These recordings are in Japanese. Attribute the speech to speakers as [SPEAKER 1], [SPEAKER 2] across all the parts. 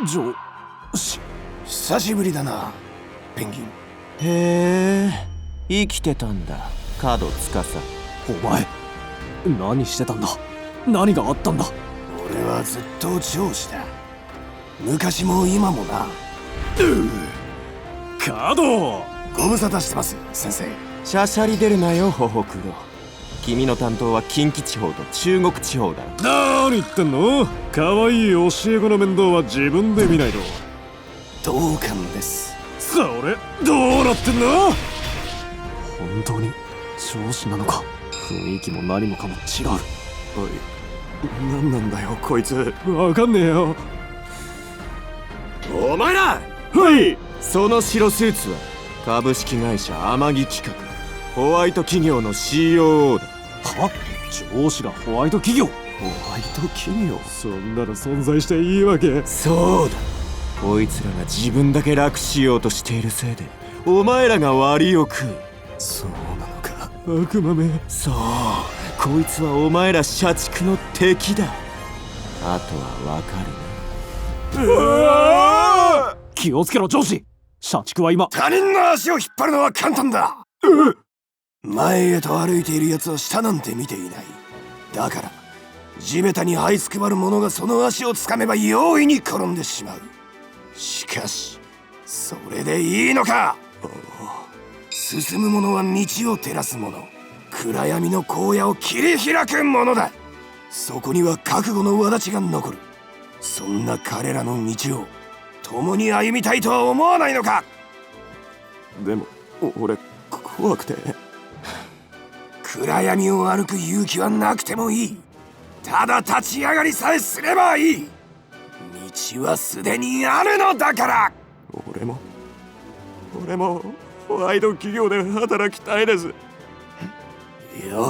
[SPEAKER 1] 上司。
[SPEAKER 2] 久しぶりだな、ペンギン。
[SPEAKER 3] へえ、生きてたんだ、角司。
[SPEAKER 1] お前何してたんだ。何があったんだ。
[SPEAKER 2] 俺はずっと上司だ。昔も今もな。
[SPEAKER 1] 角。
[SPEAKER 2] ご無沙汰してます、先生。
[SPEAKER 3] しゃしゃり出るなよ、ホホクロ。君の担当は近畿地方と中国地方だ。
[SPEAKER 1] 何言ってんの。可愛い教え子の面倒は自分で見ないと。
[SPEAKER 2] 同感です。
[SPEAKER 1] それどうなってんの。本当に上司なのか。雰囲気も何もかも違う。
[SPEAKER 3] おい、何なんだよこいつ。
[SPEAKER 1] わかんねえよ。
[SPEAKER 3] お前ら。
[SPEAKER 1] はい。
[SPEAKER 3] その白スーツは株式会社天城企画ホワイト企業の COO だ。
[SPEAKER 1] は？上司がホワイト企業。
[SPEAKER 3] ホワイト企業？
[SPEAKER 1] そんなの存在していいわけ？
[SPEAKER 3] そうだ。こいつらが自分だけ楽しようとしているせいでお前らが割を食う。
[SPEAKER 2] そうなのか。
[SPEAKER 1] 悪魔め。
[SPEAKER 3] そう、こいつはお前ら社畜の敵だ。あとはわかる
[SPEAKER 1] な。気をつけろ上司。社畜は今。
[SPEAKER 2] 他人の足を引っ張るのは簡単だ。前へと歩いている奴は下なんて見ていない。だから地べたに這いつくばる者がその足をつかめば容易に転んでしまう。しかしそれでいいのか。進む者は道を照らす者、暗闇の荒野を切り開く者だ。そこには覚悟の轍が残る。そんな彼らの道を共に歩みたいとは思わないのか。
[SPEAKER 3] でも俺怖くて。
[SPEAKER 2] 暗闇を歩く勇気はなくてもいい。ただ立ち上がりさえすればいい。道はすでにあるのだから。
[SPEAKER 3] 俺もホワイト企業で働きたいです。
[SPEAKER 2] よ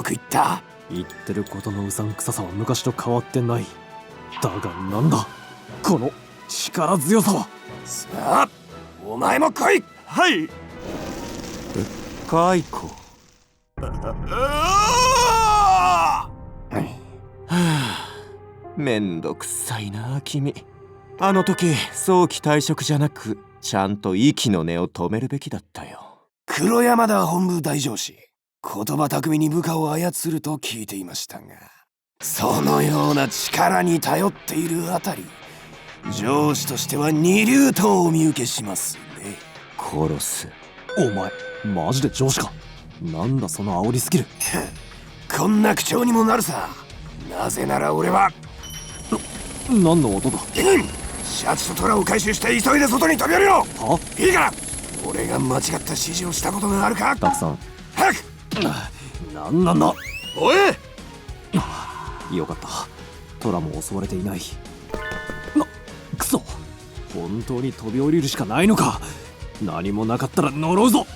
[SPEAKER 2] く言った。
[SPEAKER 1] 言ってることのうさんくささは昔と変わってない。だがなんだこの力強さは。
[SPEAKER 2] さあお前も来い。
[SPEAKER 1] はい。
[SPEAKER 3] 解雇。めんどくさいな君。あの時早期退職じゃなくちゃんと息の根を止めるべきだったよ。
[SPEAKER 2] 黒山田本部大上司、言葉巧みに部下を操ると聞いていましたが、そのような力に頼っているあたり、上司としては二流とお見受けしますね。
[SPEAKER 3] 殺す。
[SPEAKER 1] お前マジで上司か。なんだその煽りスキル。
[SPEAKER 2] こんな口調にもなるさ。なぜなら俺は
[SPEAKER 1] 何の音だ。
[SPEAKER 2] シャチとトラを回収して急いで外に飛び降りろ。
[SPEAKER 1] はい
[SPEAKER 2] いか。俺が間違った指示をしたことがあるか。
[SPEAKER 1] たくさん。
[SPEAKER 2] 早く。
[SPEAKER 1] なんなんだ。
[SPEAKER 2] お
[SPEAKER 1] い。よかった。トラも襲われていない。くそ。本当に飛び降りるしかないのか。何もなかったら呪うぞ。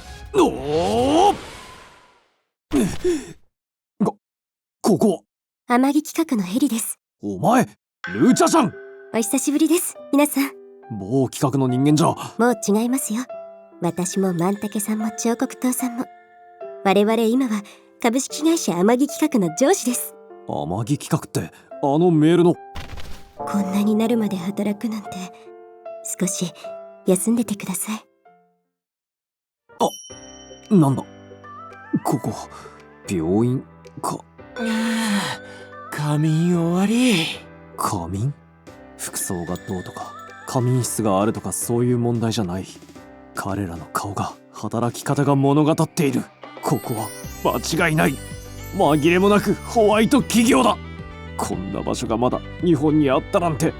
[SPEAKER 1] ここは
[SPEAKER 4] 天城企画のヘリです。
[SPEAKER 1] お前ルーチャちゃん。
[SPEAKER 4] お久しぶりです、皆さん。
[SPEAKER 1] 某企画の人間じゃ。
[SPEAKER 4] もう違いますよ。私も万武さんも彫刻刀さんも。我々今は株式会社天城企画の上司です。
[SPEAKER 1] 天城企画ってあのメールの。
[SPEAKER 4] こんなになるまで働くなんて、少し休んでてください。
[SPEAKER 1] なんだここ。病院か。
[SPEAKER 3] 仮眠終わり。
[SPEAKER 1] 仮眠？服装がどうとか仮眠室があるとかそういう問題じゃない。彼らの顔が働き方が物語っている。ここは間違いない。紛れもなくホワイト企業だ。こんな場所がまだ日本にあったなんて。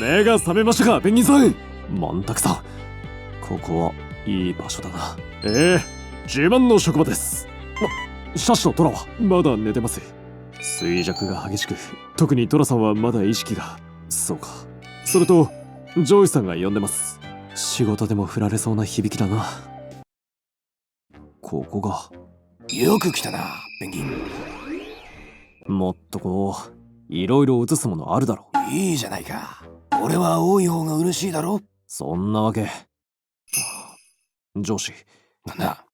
[SPEAKER 1] 目が覚めましたかペンギンさん。万拓さん、ここはいい場所だな。自慢の職場です。シャチとトラはまだ寝てます。衰弱が激しく、特にトラさんはまだ意識が。そうか。それとジョイさんが呼んでます。仕事でも振られそうな響きだな。ここが。
[SPEAKER 2] よく来たなペンギン。
[SPEAKER 1] もっとこういろいろ映すものあるだろう。
[SPEAKER 2] いいじゃないか。俺は多い方が嬉しいだろ。
[SPEAKER 1] そんなわけ。上司、
[SPEAKER 2] なんだ。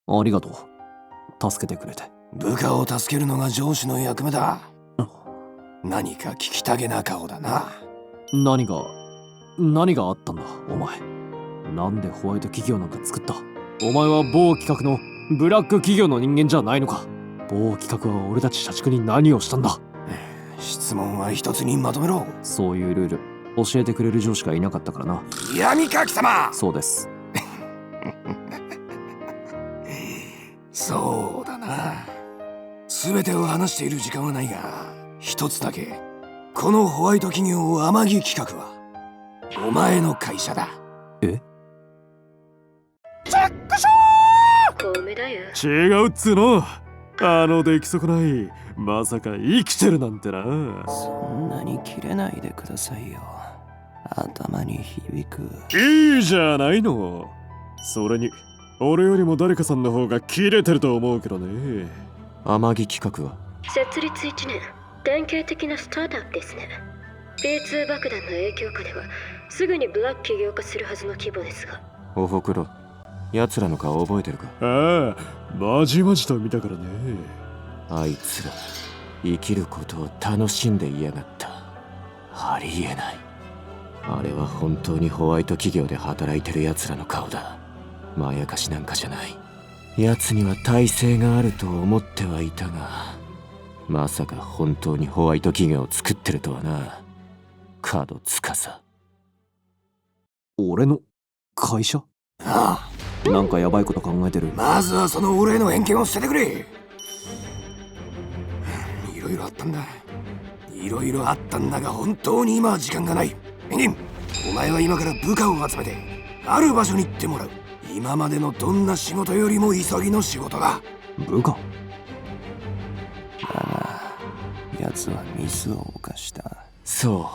[SPEAKER 1] ありがとう。助けてくれて。
[SPEAKER 2] 部下を助けるのが上司の役目だ。何か聞きたげな顔だな。
[SPEAKER 1] 何が何があったんだお前。なんでホワイト企業なんか作った？お前は某企画のブラック企業の人間じゃないのか？某企画は俺たち社畜に何をしたんだ？
[SPEAKER 2] 質問は一つにまとめろ。
[SPEAKER 1] そういうルール教えてくれる上司がいなかったからな。
[SPEAKER 2] 闇か貴様。
[SPEAKER 1] そうです。
[SPEAKER 2] そうだな。全てを話している時間はないが、一つだけ。このホワイト企業天城企画はお前の会社だ。
[SPEAKER 1] え？
[SPEAKER 2] チャックショ
[SPEAKER 4] 小梅だよ。
[SPEAKER 1] 違うっつうの。出来損ない。まさか生きてるなんてな。
[SPEAKER 5] そんなに切れないでくださいよ。頭に響く。
[SPEAKER 1] いいじゃないの。それに俺よりも誰かさんの方がキレてると思うけどね。
[SPEAKER 3] 天城企画は
[SPEAKER 4] 設立1年、典型的なスタートアップですね。 P2 爆弾の影響下ではすぐにブラック起業化するはずの規模ですが。
[SPEAKER 3] おほくろ、奴らの顔覚えてるか？
[SPEAKER 1] ああ、まじまじと見たからね。
[SPEAKER 3] あいつら生きることを楽しんでいやがった。ありえない。あれは本当にホワイト企業で働いてる奴らの顔だ。まやかしなんかじゃない。奴には耐性があると思ってはいたが、まさか本当にホワイト企業を作ってるとはな。角司。
[SPEAKER 1] 俺の会社？
[SPEAKER 2] あ
[SPEAKER 1] なんかヤバいこと考えてる？
[SPEAKER 2] まずはその俺への偏見を捨ててくれ。いろいろあったんだ。いろいろあったんだが本当に今は時間がない。ペンギン、お前は今から部下を集めてある場所に行ってもらう。今までのどんな仕事よりも急ぎの仕事だ。
[SPEAKER 1] 部下？
[SPEAKER 5] だが奴はミスを犯した。
[SPEAKER 3] そ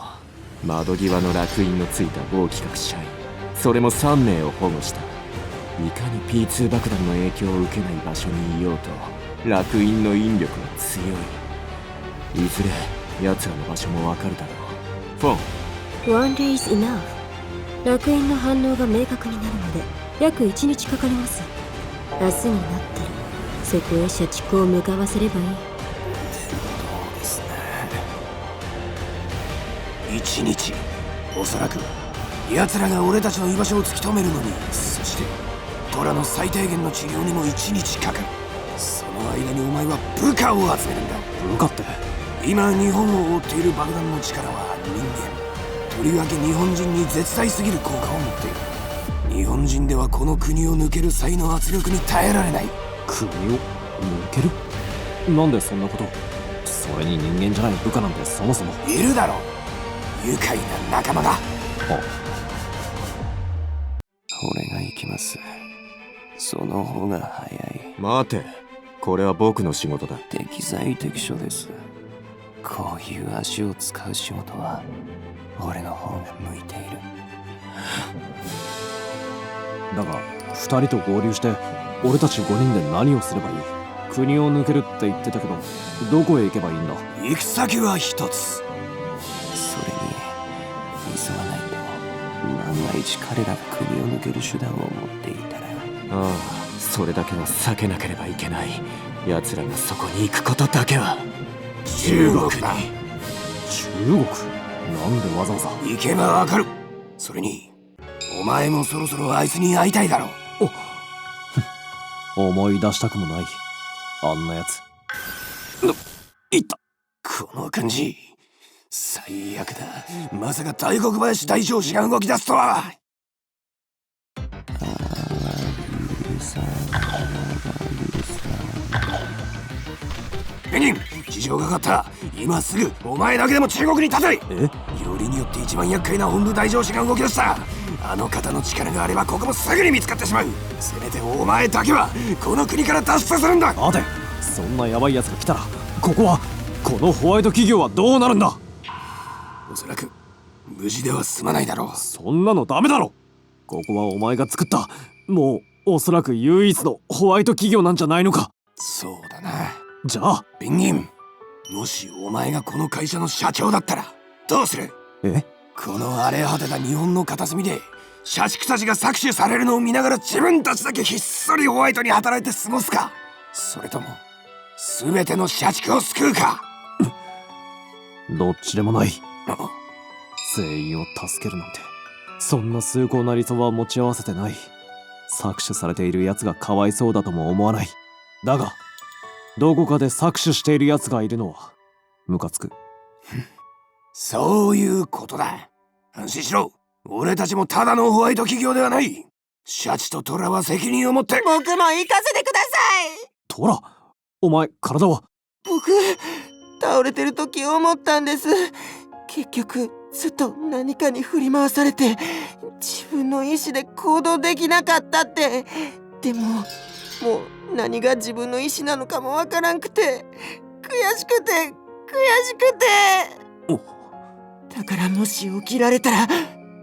[SPEAKER 3] う、窓際の烙印のついた某企画社員、それも3名を保護した。いかに P2 爆弾の影響を受けない場所にいようと烙印の引力は強い。いずれ奴らの場所もわかるだろう。フォン。
[SPEAKER 4] One day is enough。 烙印の反応が明確になるので約1日かかります。明日になったらそこへ社畜を向かわせればいい。
[SPEAKER 5] そうですね。
[SPEAKER 2] 1日、おそらく奴らが俺たちの居場所を突き止めるのに、そしてトラの最低限の治療にも1日かかる。その間にお前は部下を集めるんだ。
[SPEAKER 1] 部下って？
[SPEAKER 2] 今日本を覆っている爆弾の力は人間、とりわけ日本人に絶大すぎる効果を持っている。日本人ではこの国を抜ける際の圧力に耐えられない。
[SPEAKER 1] 国を抜ける？なんでそんなこと？それに人間じゃない部下なんてそもそも。
[SPEAKER 2] いるだろう、愉快な仲間が。
[SPEAKER 5] 俺が行きます。その方が早い。
[SPEAKER 3] 待て、これは僕の仕事だ。
[SPEAKER 5] 適材適所です。こういう足を使う仕事は俺の方が向いている。
[SPEAKER 1] だが2人と合流して俺たち5人で何をすればいい？国を抜けるって言ってたけど、どこへ行けばいいんだ？
[SPEAKER 2] 行く先は一つ。
[SPEAKER 5] それに急がないと万が一彼らが国を抜ける手段を持っていたら。
[SPEAKER 3] ああ、それだけは避けなければいけない。奴らがそこに行くことだけは。
[SPEAKER 2] 中国だ。
[SPEAKER 1] 中国？なんでわざわざ？
[SPEAKER 2] 行けばわかる。それにお前もそろそろあいつに会いたいだろう。
[SPEAKER 1] 思い出したくもない、あんなやつ。
[SPEAKER 2] いった。この感じ最悪だ。まさか大黒林大将士が動き出すとは。ペンギン、事情がかかった。今すぐお前だけでも中国に立て。
[SPEAKER 1] え？
[SPEAKER 2] よりによって一番厄介な本部大将士が動き出した。あの方の力があればここもすぐに見つかってしまう。せめてお前だけはこの国から脱出するんだ。
[SPEAKER 1] 待て、そんなヤバいやつが来たらこのホワイト企業はどうなるんだ？
[SPEAKER 2] おそらく無事では済まないだろう。
[SPEAKER 1] そんなのダメだろ。ここはお前が作ったもうおそらく唯一のホワイト企業なんじゃないのか？
[SPEAKER 2] そうだな。
[SPEAKER 1] じゃあ
[SPEAKER 2] ペンギン、もしお前がこの会社の社長だったらどうする？
[SPEAKER 1] え？
[SPEAKER 2] この荒れ果てた日本の片隅で社畜たちが搾取されるのを見ながら自分たちだけひっそりホワイトに働いて過ごすか、それとも全ての社畜を救うか？
[SPEAKER 1] どっちでもない。全員を助けるなんてそんな崇高な理想は持ち合わせてない。搾取されている奴がかわいそうだとも思わない。だがどこかで搾取している奴がいるのはムカつく。
[SPEAKER 2] そういうことだ。安心しろ。俺たちもただのホワイト企業ではない。シャチとトラは責任を持って。
[SPEAKER 6] 僕も行かせてください。
[SPEAKER 1] トラ、お前体は？
[SPEAKER 6] 僕倒れてる時思ったんです。結局ずっと何かに振り回されて自分の意志で行動できなかったって。でももう何が自分の意志なのかもわからんくて悔しくてだからもし起きられたら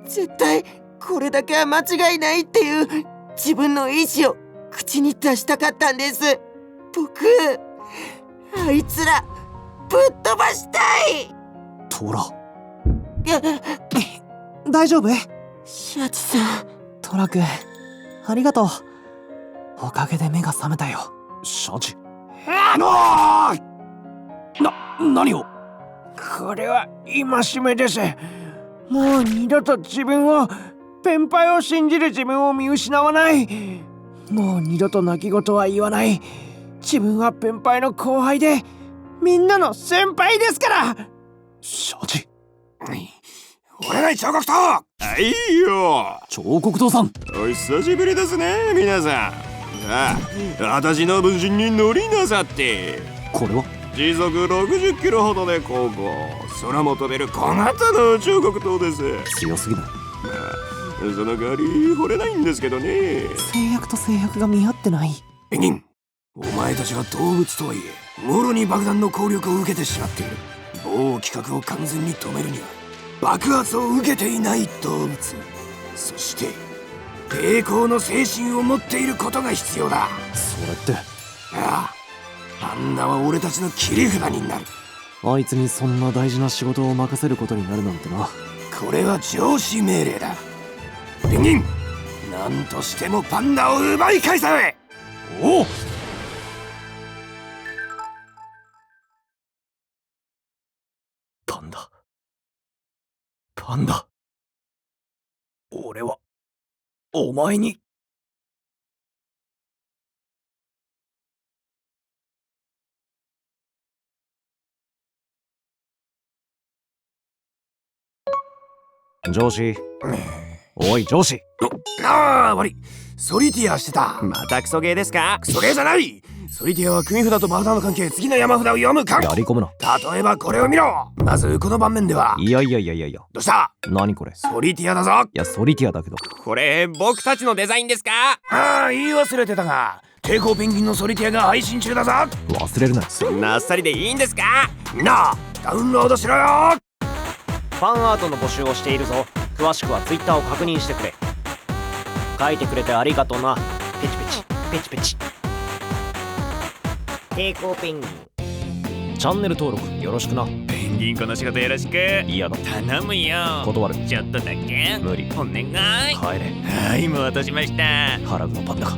[SPEAKER 6] 絶対これだけは間違いないっていう自分の意志を口に出したかったんです。僕あいつらぶっ飛ばしたい。
[SPEAKER 1] トラ、
[SPEAKER 7] 大丈夫？
[SPEAKER 6] シャチさん。
[SPEAKER 7] トラ君、ありがとう。おかげで目が覚めたよ。
[SPEAKER 1] シャチ。
[SPEAKER 5] 何を？これは戒めです。もう二度と自分を、ペンパイを信じる自分を見失わない。もう二度と泣き言は言わない。自分はペンパイの後輩でみんなの先輩ですから。
[SPEAKER 1] シャチ。
[SPEAKER 2] 俺が彫刻刀。
[SPEAKER 8] はいよ。
[SPEAKER 1] 彫刻刀さん、
[SPEAKER 8] お久しぶりですね、皆さん。さあ、私の分身に乗りなさって。
[SPEAKER 1] これは
[SPEAKER 8] 時速60キロほどで航行、空も飛べる小型の彫刻刀です。
[SPEAKER 1] 強すぎない？
[SPEAKER 8] その代わり惚れないんですけどね。
[SPEAKER 7] 制約と制約が見合ってない。
[SPEAKER 2] ペンギン、お前たちは動物とはいえもろに爆弾の効力を受けてしまっている。某規格を完全に止めるには爆発を受けていない動物、そして抵抗の精神を持っていることが必要だ。
[SPEAKER 1] それって。
[SPEAKER 2] ああ、パンダは俺たちの切り札になる。
[SPEAKER 1] あいつにそんな大事な仕事を任せることになるなんてな。
[SPEAKER 2] これは上司命令だ。ペンギン、何としてもパンダを奪い返さない。
[SPEAKER 1] おお。パンダ、俺はお前に。上司、おい上司。
[SPEAKER 2] 悪い。ソリティアしてた。
[SPEAKER 3] またクソゲーですか？
[SPEAKER 2] クソゲーじゃない。ソリティアは組札と爆弾の関係、次の山札を読むか。
[SPEAKER 1] やり込むな。
[SPEAKER 2] 例えばこれを見ろ。まずこの盤面では。
[SPEAKER 1] いや。
[SPEAKER 2] どうした？
[SPEAKER 1] 何これ？
[SPEAKER 2] ソリティアだぞ。
[SPEAKER 1] いや、ソリティアだけど。
[SPEAKER 3] これ僕たちのデザインですか？
[SPEAKER 2] ああ、言い忘れてたが、抵抗ペンギンのソリティアが配信中だぞ。
[SPEAKER 1] 忘れるな。
[SPEAKER 3] そんなあっさりでいいんですか？
[SPEAKER 2] みんなダウンロードしろよ。
[SPEAKER 9] ファンアートの募集をしているぞ。詳しくは Twitter を確認してくれ。書いてくれてありがとうな。ペチペチ。抵抗ペンギン。チャンネル登録よろしくな。
[SPEAKER 8] ペンギンこの仕事よろしく。
[SPEAKER 9] 嫌だ。
[SPEAKER 8] 頼むよ。
[SPEAKER 9] 断る。
[SPEAKER 8] ちょっとだけ。
[SPEAKER 9] 無理。
[SPEAKER 8] お願い。
[SPEAKER 9] 帰れ。
[SPEAKER 8] はい、もう落としました。
[SPEAKER 9] 腹黒パンダか。